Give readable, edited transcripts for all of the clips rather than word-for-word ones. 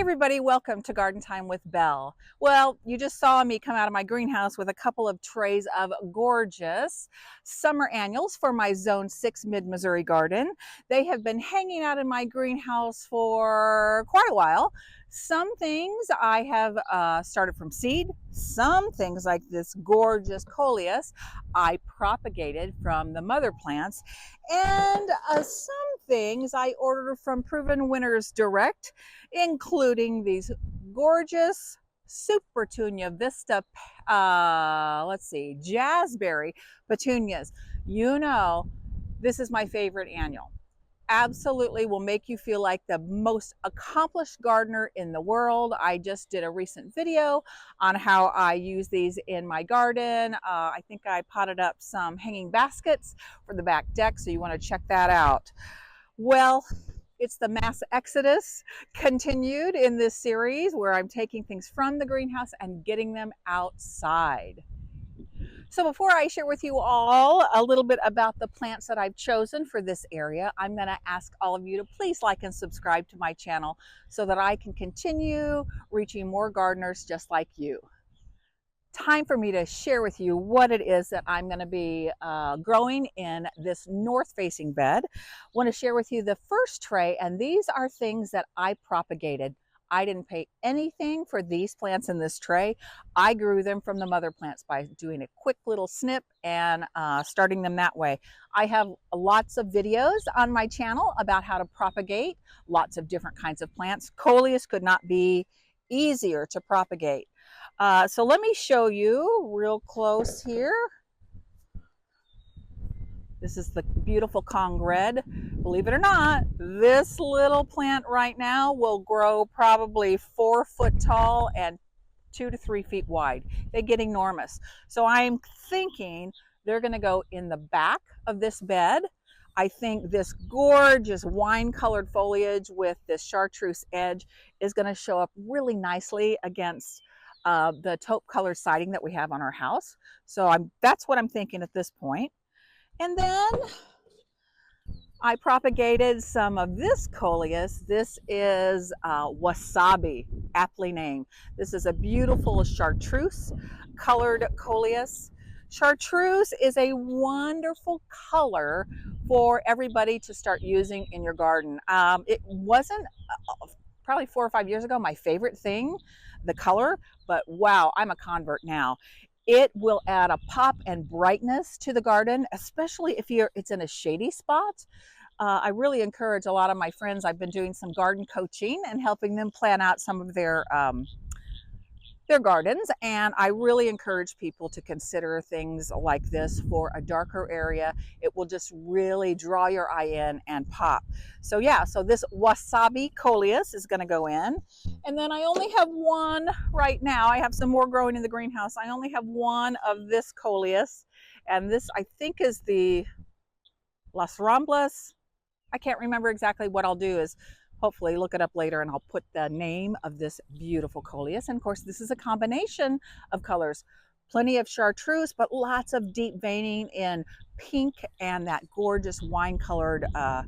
Everybody, welcome to Garden Time with Belle. Well, you just saw me come out of my greenhouse with a couple of trays of gorgeous summer annuals for my Zone 6 Mid-Missouri garden. They have been hanging out in my greenhouse for quite a while. Some things I have started from seed. Some things like this gorgeous coleus I propagated from the mother plants. And some things I ordered from Proven Winners Direct, including these gorgeous Super Petunia Vista, Jazzberry petunias. You know, this is my favorite annual. Absolutely will make you feel like the most accomplished gardener in the world. I just did a recent video on how I use these in my garden. I think I potted up some hanging baskets for the back deck, so you want to check that out. Well, it's the mass exodus continued in this series where I'm taking things from the greenhouse and getting them outside. So before I share with you all a little bit about the plants that I've chosen for this area, I'm going to ask all of you to please like and subscribe to my channel so that I can continue reaching more gardeners just like you. Time for me to share with you what it is that I'm going to be growing in this north-facing bed. I want to share with you the first tray, and these are things that I propagated. I didn't pay anything for these plants in this tray. I grew them from the mother plants by doing a quick little snip and starting them that way. I have lots of videos on my channel about how to propagate lots of different kinds of plants. Coleus could not be easier to propagate. So let me show you real close here. This is the beautiful Kong Red. Believe it or not, this little plant right now will grow probably 4 foot tall and 2 to 3 feet wide. They get enormous. So I'm thinking they're going to go in the back of this bed. I think this gorgeous wine-colored foliage with this chartreuse edge is going to show up really nicely against the taupe colored siding that we have on our house. So that's what I'm thinking at this point. And then I propagated some of this coleus. This is Wasabi, aptly named. This is a beautiful chartreuse colored coleus. Chartreuse is a wonderful color for everybody to start using in your garden. It wasn't probably 4 or 5 years ago my favorite thing, the color, but wow, I'm a convert now. It will add a pop and brightness to the garden, especially if it's in a shady spot. I really encourage a lot of my friends. I've been doing some garden coaching and helping them plan out some of their gardens, and I really encourage people to consider things like this for a darker area. It will just really draw your eye in and pop. So yeah, so this Wasabi coleus is going to go in, and then I only have one right now. I have some more growing in the greenhouse. I only have one of this coleus, and this I think is the Las Ramblas. I can't remember exactly. What I'll do is hopefully look it up later, and I'll put the name of this beautiful coleus. And of course, this is a combination of colors. Plenty of chartreuse, but lots of deep veining in pink and that gorgeous wine-colored, I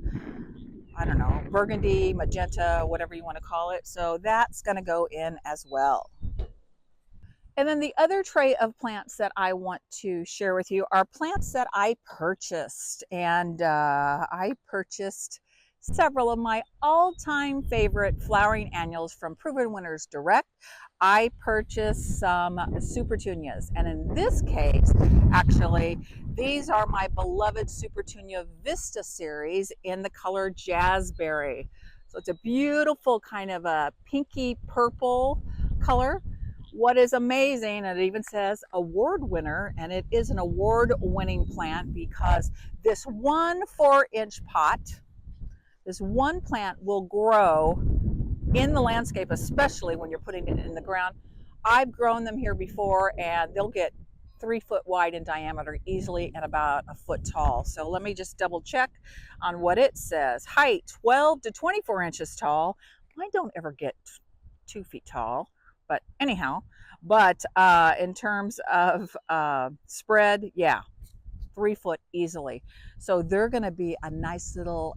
don't know, burgundy, magenta, whatever you want to call it. So that's going to go in as well. And then the other tray of plants that I want to share with you are plants that I purchased. And I purchased several of my all-time favorite flowering annuals from Proven Winners Direct. I purchased some Super Petunias, and in this case, actually, these are my beloved Super Petunia Vista series in the color Jazzberry. So it's a beautiful kind of a pinky purple color. What is amazing, and it even says award winner, and it is an award-winning plant because this 1 4-inch pot, this one plant will grow in the landscape, especially when you're putting it in the ground. I've grown them here before, and they'll get 3 foot wide in diameter easily and about 1 foot tall. So let me just double check on what it says. Height 12 to 24 inches tall. I don't ever get 2 feet tall, but anyhow. But in terms of spread, yeah, 3 foot easily. So they're going to be a nice little,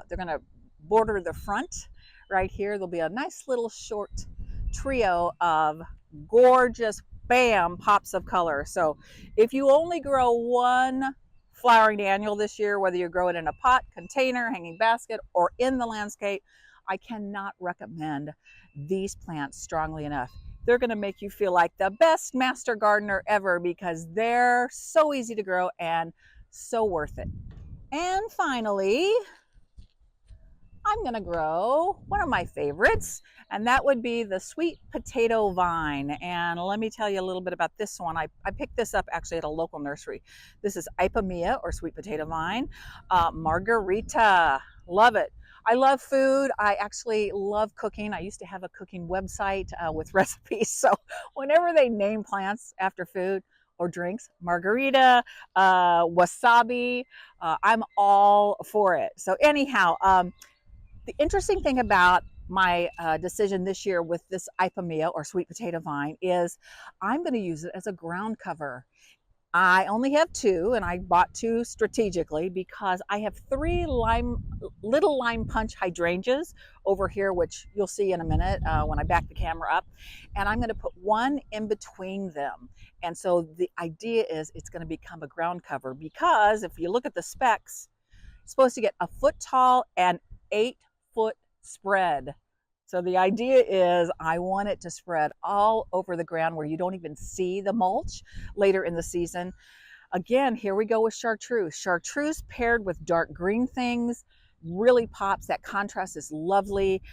they're going to border the front right here. There'll be a nice little short trio of gorgeous, bam, pops of color. So if you only grow one flowering annual this year, whether you grow it in a pot, container, hanging basket, or in the landscape, I cannot recommend these plants strongly enough. They're going to make you feel like the best master gardener ever because they're so easy to grow and so worth it. And finally, I'm going to grow one of my favorites, and that would be the sweet potato vine. And let me tell you a little bit about this one. I picked this up actually at a local nursery. This is Ipomoea, or sweet potato vine. Margarita, love it. I love food. I actually love cooking. I used to have a cooking website with recipes. So whenever they name plants after food or drinks, margarita, wasabi, I'm all for it. So anyhow, the interesting thing about my decision this year with this Ipomoea, or sweet potato vine, is I'm going to use it as a ground cover. I only have two, and I bought two strategically because I have three little lime punch hydrangeas over here, which you'll see in a minute when I back the camera up. And I'm going to put one in between them. And so the idea is it's going to become a ground cover because if you look at the specs, it's supposed to get a foot tall and 8-foot spread. So the idea is I want it to spread all over the ground where you don't even see the mulch later in the season. Again, here we go with chartreuse. Chartreuse paired with dark green things really pops. That contrast is lovely.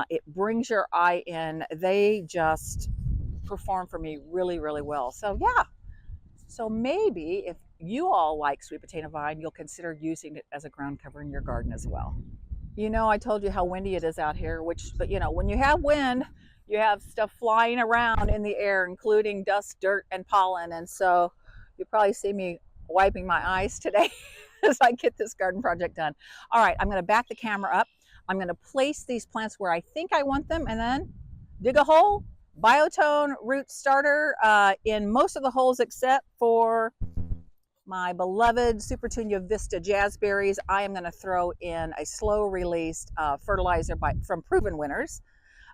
It brings your eye in. They just perform for me really, really well. So yeah, so maybe if you all like sweet potato vine, you'll consider using it as a ground cover in your garden as well. You know, I told you how windy it is out here, but you know, when you have wind, you have stuff flying around in the air, including dust, dirt, and pollen. And so you'll probably see me wiping my eyes today as I get this garden project done. All right, I'm going to back the camera up. I'm going to place these plants where I think I want them and then dig a hole, biotone root starter in most of the holes except for my beloved Supertunia Vista Jazzberries. I am going to throw in a slow released fertilizer from Proven Winners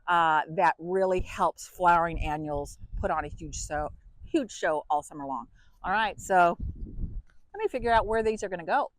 that really helps flowering annuals put on a huge show all summer long. All right, so let me figure out where these are going to go.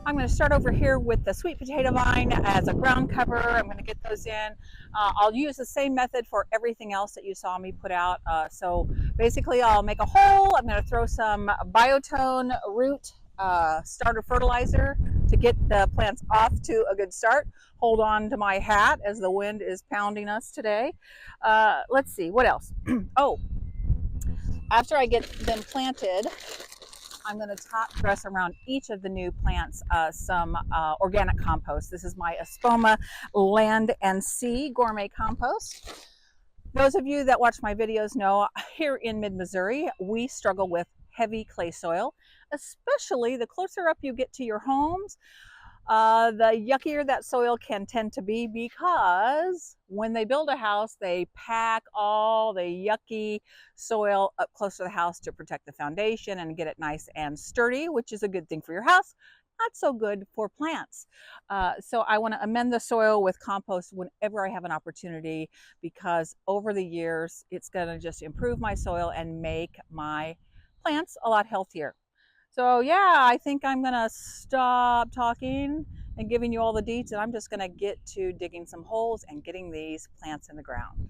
I'm going to start over here with the sweet potato vine as a ground cover. I'm going to get those in. I'll use the same method for everything else that you saw me put out. So basically I'll make a hole. I'm going to throw some biotone root starter fertilizer to get the plants off to a good start. Hold on to my hat as the wind is pounding us today. Let's see, what else? Oh, after I get them planted, I'm going to top dress around each of the new plants some organic compost. This is my Espoma Land and Sea Gourmet Compost. Those of you that watch my videos know here in mid-Missouri, we struggle with heavy clay soil, especially the closer up you get to your homes. The yuckier that soil can tend to be because when they build a house, they pack all the yucky soil up close to the house to protect the foundation and get it nice and sturdy, which is a good thing for your house, not so good for plants. So I want to amend the soil with compost whenever I have an opportunity because over the years, it's going to just improve my soil and make my plants a lot healthier. So yeah, I think I'm gonna stop talking and giving you all the deets, and I'm just gonna get to digging some holes and getting these plants in the ground.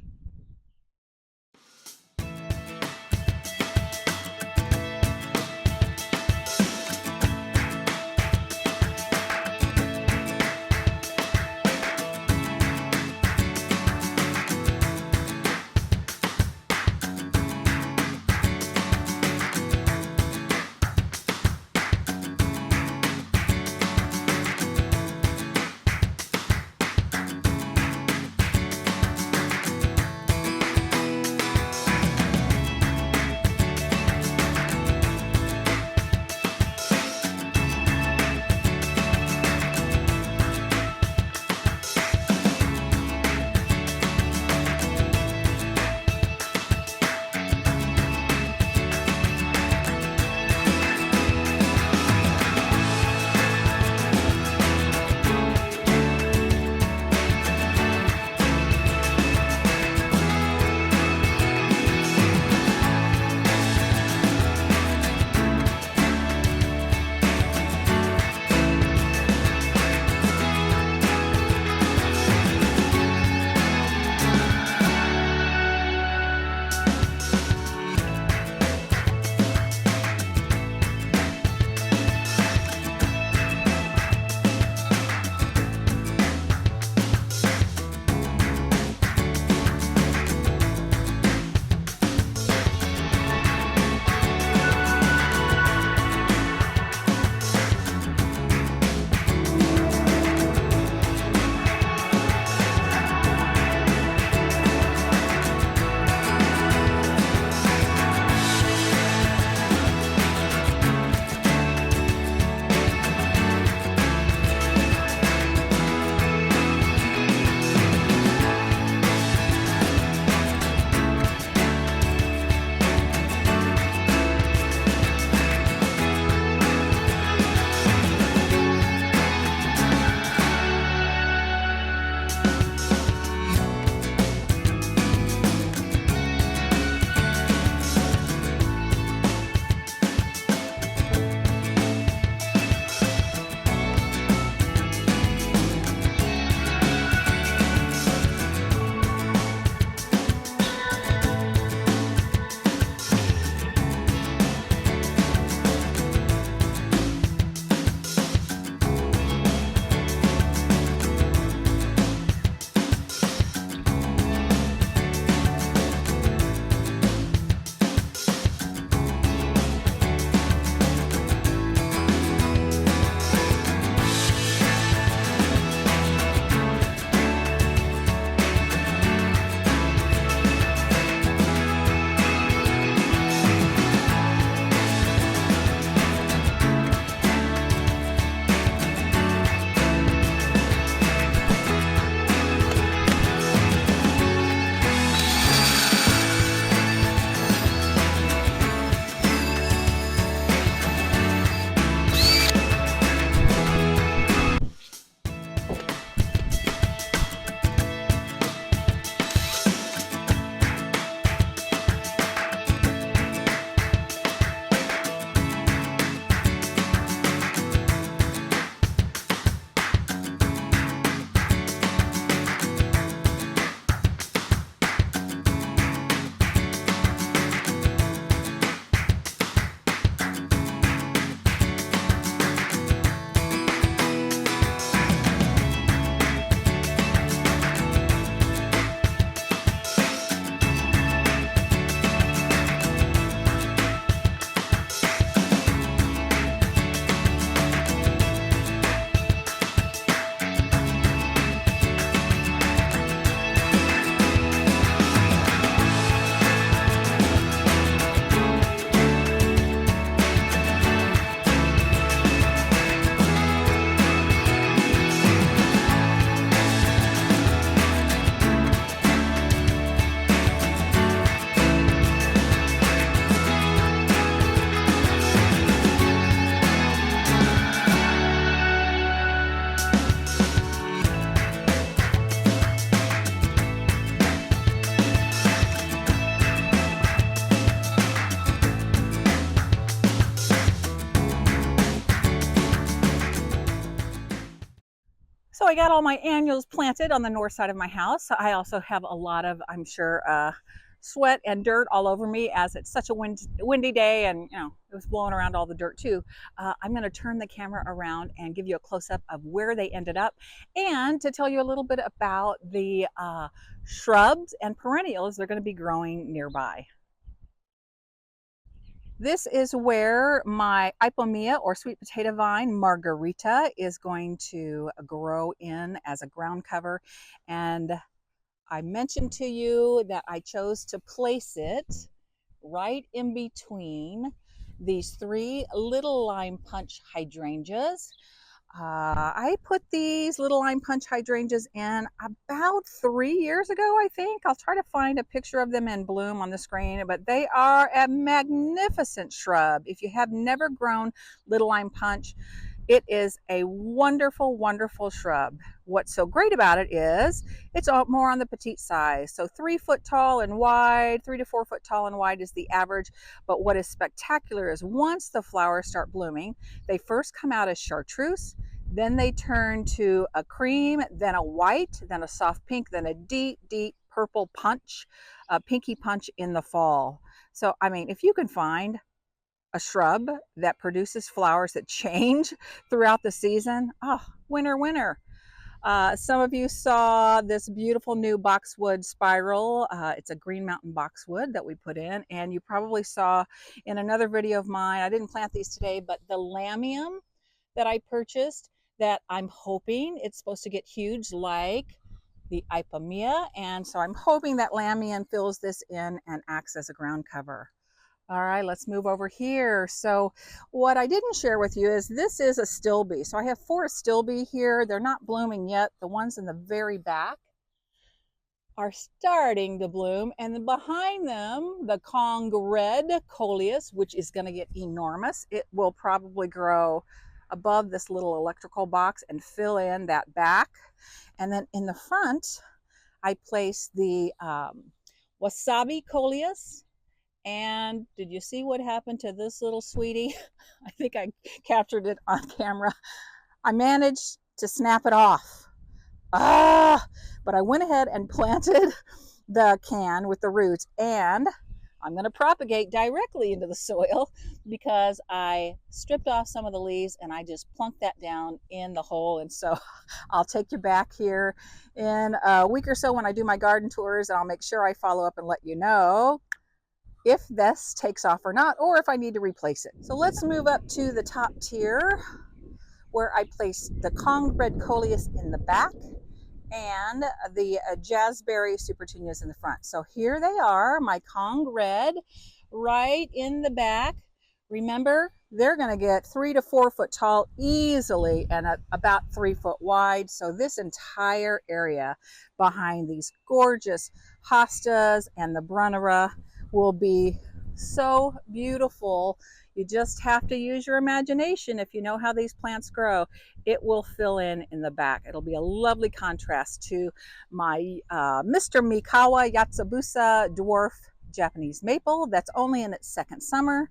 got all my annuals planted on the north side of my house. I also have a lot of, I'm sure, sweat and dirt all over me as it's such a windy day, and you know it was blowing around all the dirt too. I'm going to turn the camera around and give you a close-up of where they ended up, and to tell you a little bit about the shrubs and perennials they're going to be growing nearby. This is where my Ipomea or sweet potato vine Margarita is going to grow in as a ground cover. And I mentioned to you that I chose to place it right in between these three little lime punch hydrangeas. I put these little lime punch hydrangeas in about 3 years ago, I think. I'll try to find a picture of them in bloom on the screen, but they are a magnificent shrub. If you have never grown little lime punch, it is a wonderful, wonderful shrub. What's so great about it is it's more on the petite size. So 3 foot tall and wide, 3 to 4 foot tall and wide is the average. But what is spectacular is once the flowers start blooming, they first come out as chartreuse, then they turn to a cream, then a white, then a soft pink, then a deep, deep purple punch, a pinky punch in the fall. So, I mean, if you can find a shrub that produces flowers that change throughout the season, oh, winner, winner. Some of you saw this beautiful new boxwood spiral. It's a Green Mountain boxwood that we put in, and you probably saw in another video of mine, I didn't plant these today, but the lamium that I purchased that I'm hoping it's supposed to get huge like the Ipomea, and so I'm hoping that lamium fills this in and acts as a ground cover. All right, let's move over here. So what I didn't share with you is this is a stilbe. So I have 4 stilbe here. They're not blooming yet. The ones in the very back are starting to bloom. And then behind them, the Kong Red Coleus, which is going to get enormous. It will probably grow above this little electrical box and fill in that back. And then in the front, I place the Wasabi Coleus. And did you see what happened to this little sweetie? I think I captured it on camera. I managed to snap it off. But I went ahead and planted the can with the roots, and I'm going to propagate directly into the soil because I stripped off some of the leaves and I just plunked that down in the hole. And so I'll take you back here in a week or so when I do my garden tours, and I'll make sure I follow up and let you know if this takes off or not, or if I need to replace it. So let's move up to the top tier where I place the Kong Red Coleus in the back and the Jazzberry Supertunias in the front. So here they are, my Kong Red right in the back. Remember, they're going to get 3 to 4 foot tall easily and about 3 foot wide. So this entire area behind these gorgeous hostas and the Brunnera will be so beautiful. You just have to use your imagination. If you know how these plants grow, it will fill in the back. It'll be a lovely contrast to my Mr. Mikawa Yatsubusa dwarf Japanese maple that's only in its 2nd summer.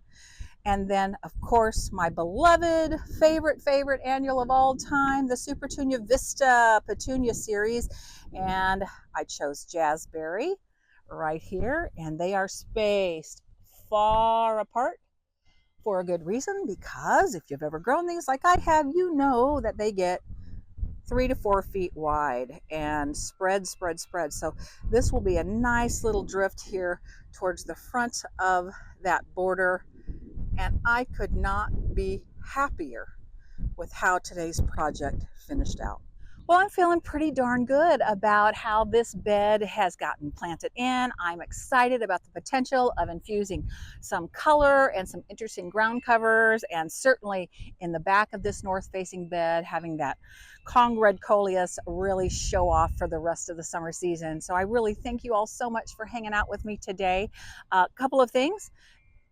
And then, of course, my beloved favorite annual of all time, the Supertunia Vista Petunia series. And I chose Jazzberry right here, and they are spaced far apart for a good reason, because if you've ever grown these like I have, you know that they get 3 to 4 feet wide and spread. So this will be a nice little drift here towards the front of that border, and I could not be happier with how today's project finished out. Well, I'm feeling pretty darn good about how this bed has gotten planted in. I'm excited about the potential of infusing some color and some interesting ground covers, and certainly in the back of this north-facing bed, having that Kong Red Coleus really show off for the rest of the summer season. So I really thank you all so much for hanging out with me today. A couple of things.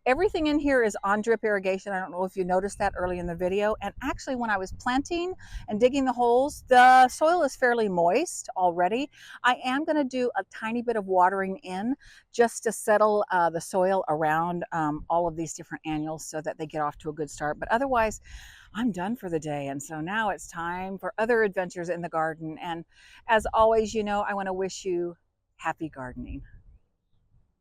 Everything in here is on drip irrigation. I don't know if you noticed that early in the video. And actually, when I was planting and digging the holes, the soil is fairly moist already. I am going to do a tiny bit of watering in just to settle the soil around all of these different annuals so that they get off to a good start. But otherwise, I'm done for the day. And so now it's time for other adventures in the garden. And as always, I want to wish you happy gardening.